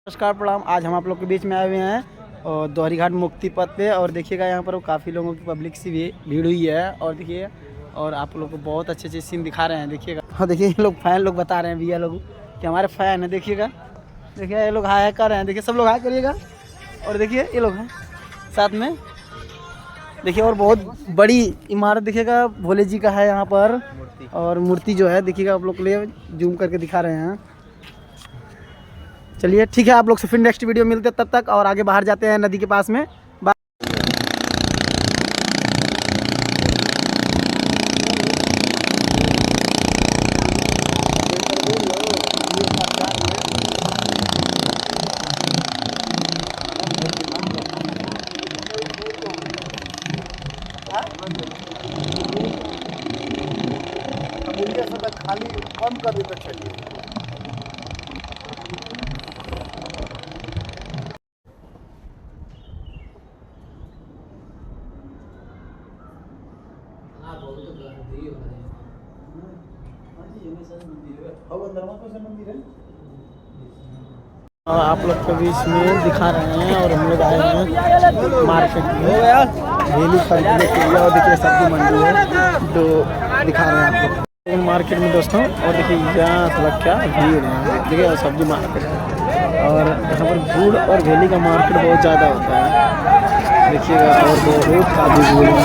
नमस्कार प्रणाम। आज हम आप लोग के बीच में आए हुए हैं और दोहरी घाट मुक्ति पथ पे। और देखिएगा यहाँ पर काफ़ी लोगों की पब्लिक सी भी भीड़ हुई है। और देखिए और आप लोग को बहुत अच्छे अच्छे सीन दिखा रहे हैं। देखिएगा हाँ, देखिए ये लोग फैन लोग बता रहे हैं भैया लोग कि हमारे फैन है। देखिएगा देखिए ये लोग हाय कर रहे हैं। देखिए सब लोग हाय करिएगा। और देखिए ये लोग हैं साथ में। देखिए और बहुत बड़ी इमारत देखिएगा भोले जी का है यहाँ पर। और मूर्ति जो है देखिएगा आप लोग के लिए जूम करके दिखा रहे हैं। चलिए ठीक है, आप लोग से फिर नेक्स्ट वीडियो मिलते हैं। तब तक और आगे बाहर जाते हैं नदी के पास में। खाली कम कर दे तो चलिए। आप लोग के बीच में दिखा रहे हैं और हम लोग आए हैं मार्केट में डेली खरीदने के लिए। और देखिए सब्जी मंडी है जो दिखा रहे हैं आप लोग मार्केट में दोस्तों। और देखिए यहाँ थोड़ा क्या भीड़ है। देखिए सब्जी मार्केट है और यहाँ पर गुड़ और भेली का मार्केट बहुत ज़्यादा होता है। देखिएगा और बहुत काफ़ी भीड़ है।